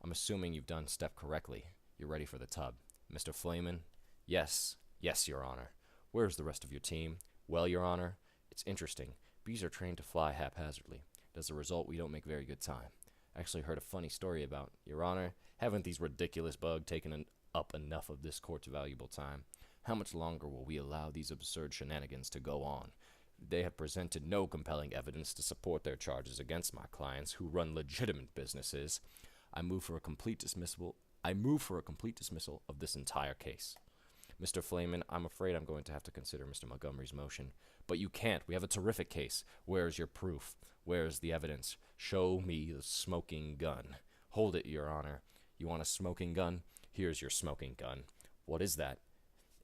A: I'm assuming you've done step correctly. You're ready for the tub. Mr. Flamen? Yes. Yes, Your Honor. Where's the rest of your team? Well, Your Honor, it's interesting. Bees are trained to fly haphazardly. As a result, we don't make very good time. I actually heard a funny story about, Your Honor, haven't these ridiculous bugs taken up enough of this court's valuable time? How much longer will we allow these absurd shenanigans to go on? They have presented no compelling evidence to support their charges against my clients who run legitimate businesses. I move for a complete dismissal of this entire case. Mr. Flamen, I'm afraid I'm going to have to consider Mr. Montgomery's motion. But you can't. We have a terrific case. Where's your proof? Where's the evidence? Show me the smoking gun. Hold it, Your Honor. You want a smoking gun? Here's your smoking gun. What is that?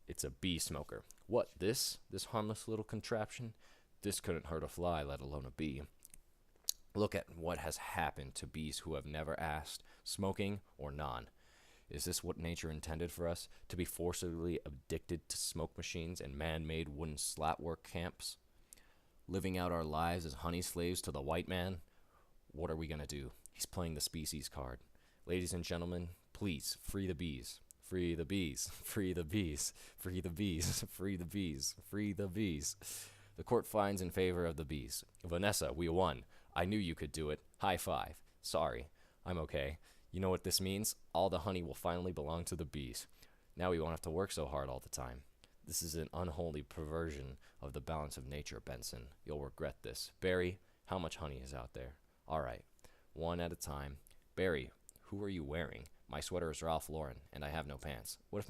A: It's a bee smoker. What, this? This harmless little contraption? This couldn't hurt a fly, let alone a bee. Look at what has happened to bees who have never asked, smoking or non. Is this what nature intended for us? To be forcibly addicted to smoke machines and man-made wooden slat work camps? Living out our lives as honey slaves to the white man? What are we going to do? He's playing the species card. Ladies and gentlemen, please, free the bees. Free the bees. Free the bees. Free the bees. Free the bees. Free the bees. The court finds in favor of the bees. Vanessa, we won. I knew you could do it. High five. Sorry. I'm okay. You know what this means? All the honey will finally belong to the bees. Now we won't have to work so hard all the time. This is an unholy perversion of the balance of nature, Benson. You'll regret this. Barry, how much honey is out there? All right. One at a time. Barry, who are you wearing? My sweater is Ralph Lauren, and I have no pants. What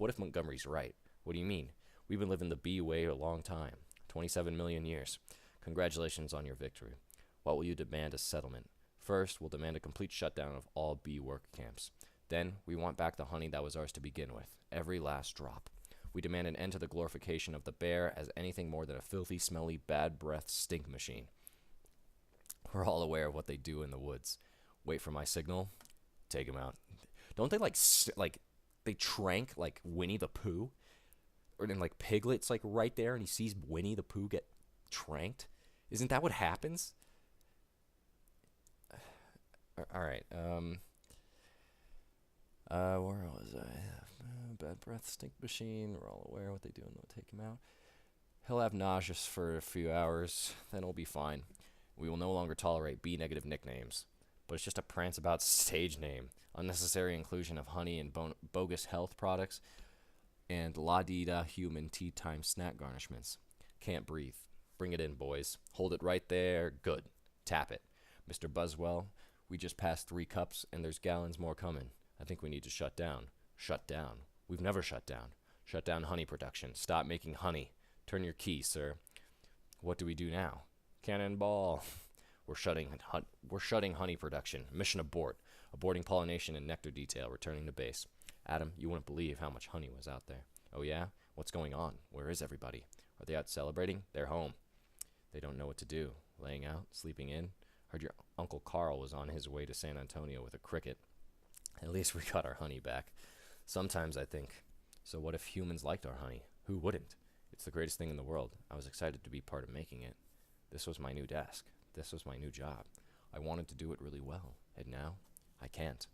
A: if Montgomery's right? What do you mean? We've been living the bee way a long time. 27 million years. Congratulations on your victory. What will you demand as settlement? First, we'll demand a complete shutdown of all bee work camps. Then, we want back the honey that was ours to begin with. Every last drop. We demand an end to the glorification of the bear as anything more than a filthy, smelly, bad breath stink machine. We're all aware of what they do in the woods. Wait for my signal. Take him out. Don't they they trank like Winnie the Pooh? Or then like Piglet's like right there and he sees Winnie the Pooh get tranked? Isn't that what happens? All right. Where was I? Bad breath stink machine. We're all aware what they do and they'll take him out. He'll have nausea for a few hours, then he'll be fine. We will no longer tolerate B negative nicknames. But it's just a prance about stage name. Unnecessary inclusion of honey and bogus health products, and la di da human tea time snack garnishments. Can't breathe. Bring it in, boys. Hold it right there. Good. Tap it. Mr. Buzzwell, we just passed 3 cups, and there's gallons more coming. I think we need to shut down. Shut down. We've never shut down. Shut down honey production. Stop making honey. Turn your key, sir. What do we do now? Cannonball. We're shutting honey production. Mission abort. Aborting pollination and nectar detail. Returning to base. Adam, you wouldn't believe how much honey was out there. Oh yeah? What's going on? Where is everybody? Are they out celebrating? They're home. They don't know what to do. Laying out? Sleeping in? Heard your Uncle Carl was on his way to San Antonio with a cricket. At least we got our honey back. Sometimes I think, so what if humans liked our honey? Who wouldn't? It's the greatest thing in the world. I was excited to be part of making it. This was my new desk. This was my new job. I wanted to do it really well, and now I can't.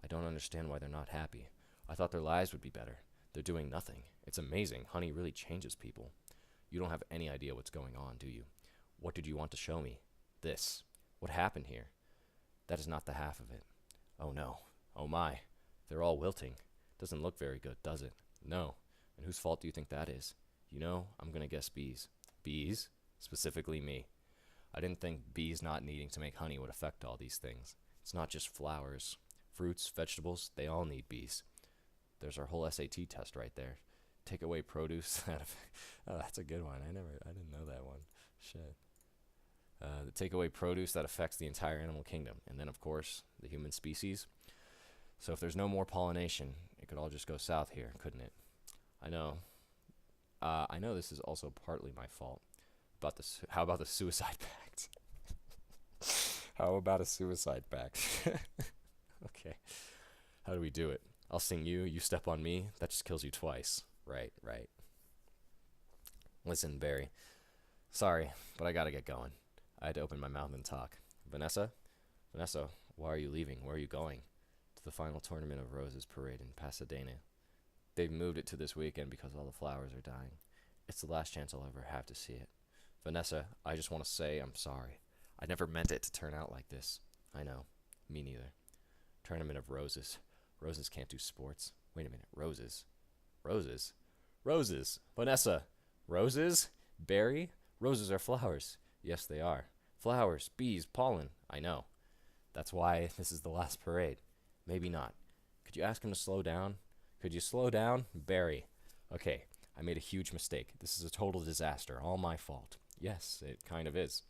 A: I don't understand why they're not happy. I thought their lives would be better. They're doing nothing. It's amazing. Honey really changes people. You don't have any idea what's going on, do you? What did you want to show me? This. What happened here? That is not the half of it. Oh no. Oh my. They're all wilting. Doesn't look very good, does it? No. And whose fault do you think that is? You know, I'm gonna guess bees. Bees? Specifically me. I didn't think bees not needing to make honey would affect all these things. It's not just flowers. Fruits, vegetables, they all need bees. There's our whole SAT test right there. Take away produce. Oh, that's a good one. I didn't know that one. Shit. The take away produce that affects the entire animal kingdom. And then, of course, the human species. So if there's no more pollination, it could all just go south here, couldn't it? I know. I know this is also partly my fault. How about the suicide pact? How about a suicide pact? Okay. How do we do it? I'll sing you, you step on me. That just kills you twice. Right. Listen, Barry. Sorry, but I gotta get going. I had to open my mouth and talk. Vanessa, why are you leaving? Where are you going? To the final Tournament of Roses parade in Pasadena. They've moved it to this weekend because all the flowers are dying. It's the last chance I'll ever have to see it. Vanessa, I just want to say I'm sorry. I never meant it to turn out like this. I know. Me neither. Tournament of Roses. Roses can't do sports. Wait a minute. Roses. Vanessa. Roses? Barry? Roses are flowers. Yes, they are. Flowers, bees, pollen. I know. That's why this is the last parade. Maybe not. Could you ask him to slow down? Could you slow down? Barry. Okay, I made a huge mistake. This is a total disaster. All my fault. Yes, it kind of is.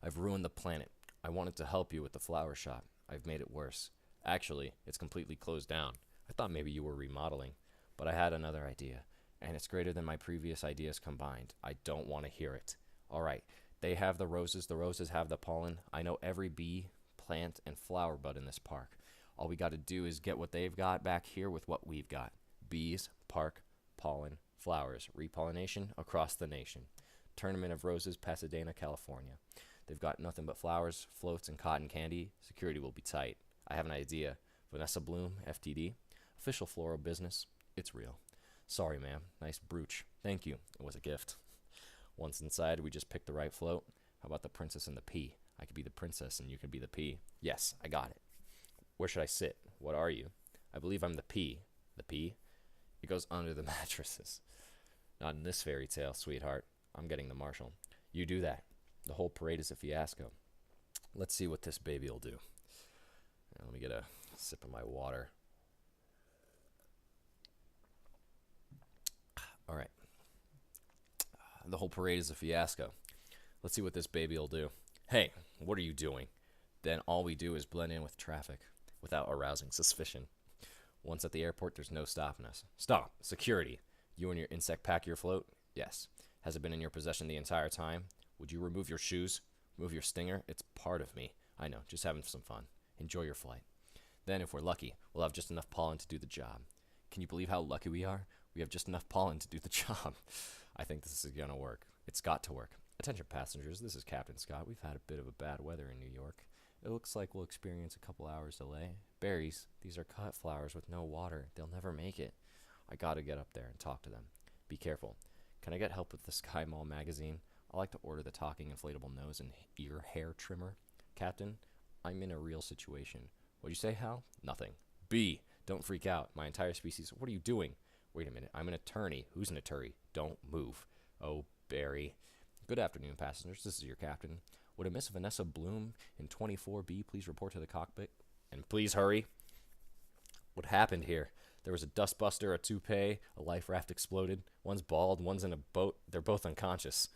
A: I've ruined the planet. I wanted to help you with the flower shop. I've made it worse. Actually, it's completely closed down. I thought maybe you were remodeling, but I had another idea, and it's greater than my previous ideas combined. I don't want to hear it. All right, they have the roses have the pollen. I know every bee, plant, and flower bud in this park. All we got to do is get what they've got back here with what we've got. Bees, park, pollen, flowers, repollination across the nation. Tournament of Roses, Pasadena, California. They've got nothing but flowers, floats, and cotton candy. Security will be tight. I have an idea. Vanessa Bloom, FTD. Official floral business. It's real. Sorry, ma'am. Nice brooch. Thank you. It was a gift. Once inside, we just picked the right float. How about the princess and the pea? I could be the princess and you could be the pea. Yes, I got it. Where should I sit? What are you? I believe I'm the pea. The pea? It goes under the mattresses. Not in this fairy tale, sweetheart. I'm getting the marshal. You do that. The whole parade is a fiasco. Let's see what this baby will do. Let me get a sip of my water. All right. The whole parade is a fiasco. Let's see what this baby will do. Hey, what are you doing? Then all we do is blend in with traffic without arousing suspicion. Once at the airport, there's no stopping us. Stop. Security. You and your insect pack your float? Yes. Has it been in your possession the entire time? Would you remove your shoes? Remove your stinger? It's part of me. I know. Just having some fun. Enjoy your flight. Then, if we're lucky, we'll have just enough pollen to do the job. Can you believe how lucky we are? We have just enough pollen to do the job. I think this is going to work. It's got to work. Attention passengers, this is Captain Scott. We've had a bit of a bad weather in New York. It looks like we'll experience a couple hours delay. Berries, these are cut flowers with no water. They'll never make it. I gotta get up there and talk to them. Be careful. Can I get help with the Sky Mall magazine? I like to order the talking inflatable nose and ear hair trimmer. Captain, I'm in a real situation. What'd you say, Hal? Nothing. B, don't freak out. My entire species. What are you doing? Wait a minute. I'm an attorney. Who's an attorney? Don't move. Oh, Barry. Good afternoon, passengers. This is your captain. Would a Miss Vanessa Bloom in 24B please report to the cockpit? And please hurry. What happened here? There was a dustbuster, a toupee, a life raft exploded. One's bald, one's in a boat. They're both unconscious.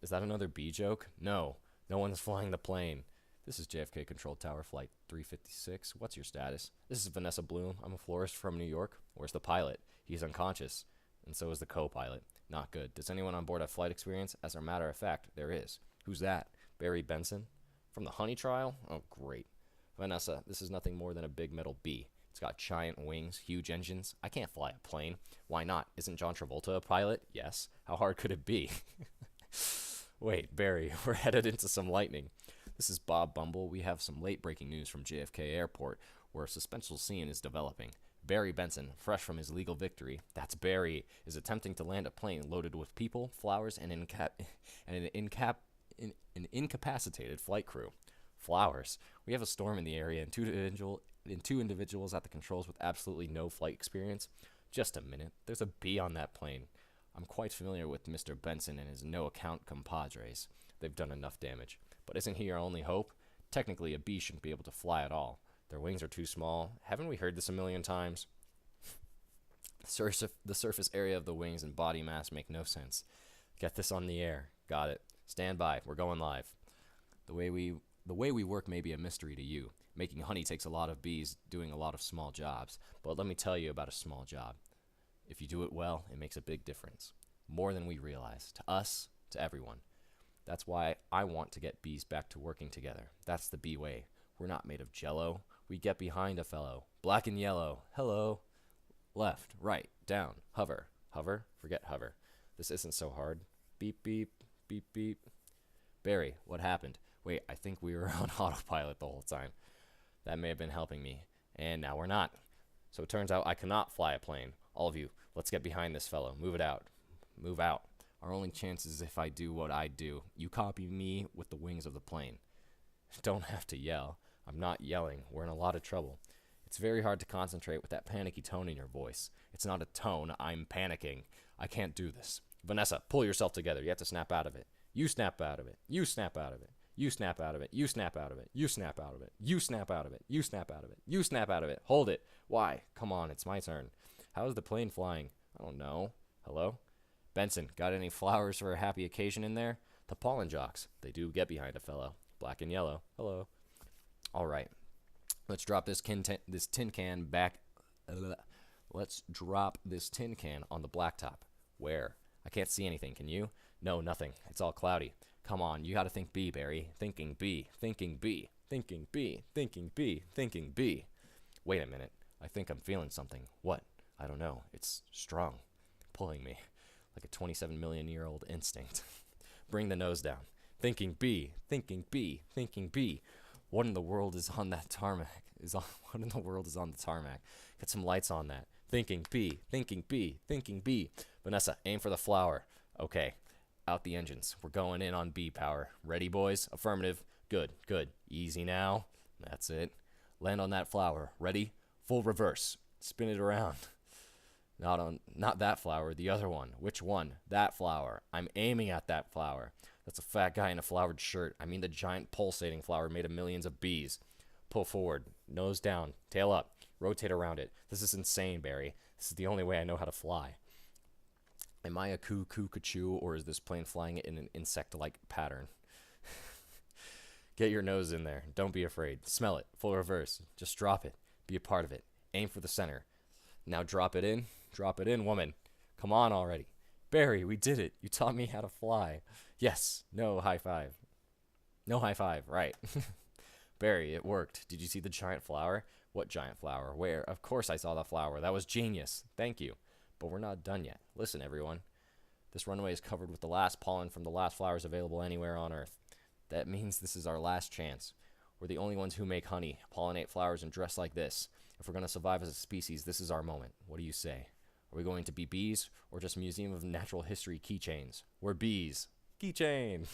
A: Is that another B joke? No. No one's flying the plane. This is JFK Control Tower Flight 356. What's your status? This is Vanessa Bloom. I'm a florist from New York. Where's the pilot? He's unconscious. And so is the co-pilot. Not good. Does anyone on board have flight experience? As a matter of fact, there is. Who's that? Barry Benson? From the Honey Trial? Oh, great. Vanessa, this is nothing more than a big metal bee. It's got giant wings, huge engines. I can't fly a plane. Why not? Isn't John Travolta a pilot? Yes. How hard could it be? Wait, Barry, we're headed into some lightning. This is Bob Bumble. We have some late breaking news from JFK Airport, where a suspenseful scene is developing. Barry Benson, fresh from his legal victory, that's Barry, is attempting to land a plane loaded with people, flowers, and an incapacitated flight crew. Flowers. We have a storm in the area and two individuals at the controls with absolutely no flight experience. Just a minute. There's a bee on that plane. I'm quite familiar with Mr. Benson and his no-account compadres. They've done enough damage. But isn't he our only hope? Technically, a bee shouldn't be able to fly at all. Their wings are too small. Haven't we heard this a million times? The surface area of the wings and body mass make no sense. Get this on the air. Got it. Stand by. We're going live. The way we work may be a mystery to you. Making honey takes a lot of bees doing a lot of small jobs. But let me tell you about a small job. If you do it well, it makes a big difference. More than we realize. To us, to everyone. That's why I want to get bees back to working together. That's the bee way. We're not made of jello. We get behind a fellow. Black and yellow. Hello. Left, right, down, hover. Hover, forget hover. This isn't so hard. Beep, beep, beep, beep. Barry, what happened? Wait, I think we were on autopilot the whole time. That may have been helping me. And now we're not. So it turns out I cannot fly a plane. All of you, let's get behind this fellow. Move it out. Move out. Our only chance is if I do what I do. You copy me with the wings of the plane. Don't have to yell. I'm not yelling. We're in a lot of trouble. It's very hard to concentrate with that panicky tone in your voice. It's not a tone. I'm panicking. I can't do this. Vanessa, pull yourself together. You have to snap out of it. You snap out of it. You snap out of it. You snap out of it. You snap out of it. You snap out of it. You snap out of it. You snap out of it. You snap out of it. Hold it. Why? Come on, it's my turn. How is the plane flying? I don't know. Hello? Benson, got any flowers for a happy occasion in there? The pollen jocks. They do get behind a fellow. Black and yellow. Hello. All right. Let's drop this tin can back. Let's drop this tin can on the blacktop. Where? I can't see anything. Can you? No, nothing. It's all cloudy. Come on, you gotta think B, Barry. Thinking B. Thinking B. Thinking B. Thinking B. Thinking B. Wait a minute. I think I'm feeling something. What? I don't know. It's strong. Pulling me. Like a 27 million year old instinct. Bring the nose down. Thinking B. Thinking B. Thinking B. What in the world is on that tarmac? What in the world is on the tarmac? Get some lights on that. Thinking B. Thinking B. Thinking B. Vanessa, aim for the flower. Okay. Out the engines. We're going in on B power. Ready, boys? Affirmative. Good, good. Easy now. That's it. Land on that flower. Ready? Full reverse. Spin it around. Not that flower, the other one. Which one? That flower. I'm aiming at that flower. That's a fat guy in a flowered shirt. I mean the giant pulsating flower made of millions of bees. Pull forward. Nose down. Tail up. Rotate around it. This is insane, Barry. This is the only way I know how to fly. Am I a cuckoo, or is this plane flying in an insect-like pattern? Get your nose in there. Don't be afraid. Smell it. Full reverse. Just drop it. Be a part of it. Aim for the center. Now drop it in. Drop it in, woman. Come on already. Barry, we did it. You taught me how to fly. Yes. No high five. No high five. Right. Barry, it worked. Did you see the giant flower? What giant flower? Where? Of course I saw the flower. That was genius. Thank you. But we're not done yet. Listen, everyone. This runway is covered with the last pollen from the last flowers available anywhere on Earth. That means this is our last chance. We're the only ones who make honey, pollinate flowers, and dress like this. If we're going to survive as a species, this is our moment. What do you say? Are we going to be bees or just Museum of Natural History keychains? We're bees. Keychain.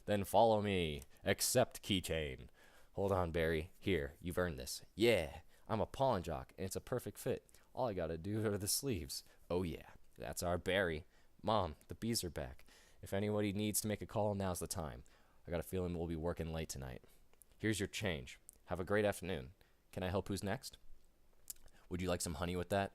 A: Then follow me. Accept keychain. Hold on, Barry. Here, you've earned this. Yeah, I'm a pollen jock, and it's a perfect fit. All I gotta do are the sleeves. Oh yeah, that's our Barry. Mom, the bees are back. If anybody needs to make a call, now's the time. I got a feeling we'll be working late tonight. Here's your change. Have a great afternoon. Can I help who's next? Would you like some honey with that?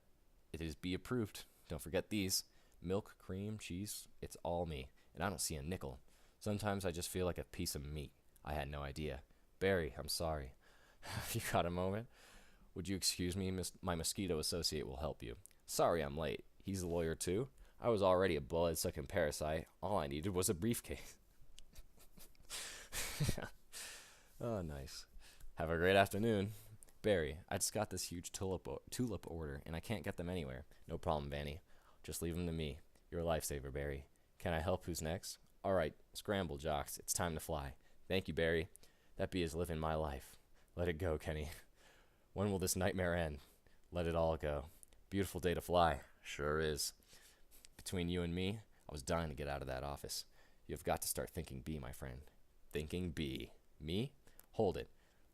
A: It is bee approved. Don't forget these. Milk, cream, cheese, it's all me. And I don't see a nickel. Sometimes I just feel like a piece of meat. I had no idea. Barry, I'm sorry. Have you got a moment? Would you excuse me? My mosquito associate will help you. Sorry I'm late. He's a lawyer too. I was already a blood-sucking parasite. All I needed was a briefcase. Oh, nice. Have a great afternoon. Barry, I just got this huge tulip order, and I can't get them anywhere. No problem, Vanny. Just leave them to me. You're a lifesaver, Barry. Can I help? Who's next? All right, scramble, jocks. It's time to fly. Thank you, Barry. That bee is living my life. Let it go, Kenny. When will this nightmare end? Let it all go. Beautiful day to fly. Sure is. Between you and me, I was dying to get out of that office. You've got to start thinking bee, my friend. Thinking bee. Me? Hold it.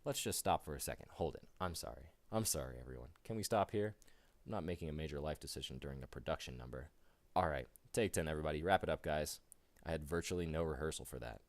A: Let's just stop for a second. Hold it. I'm sorry. I'm sorry, everyone. Can we stop here? I'm not making a major life decision during a production number. All right. Take 10, everybody. Wrap it up, guys. I had virtually no rehearsal for that.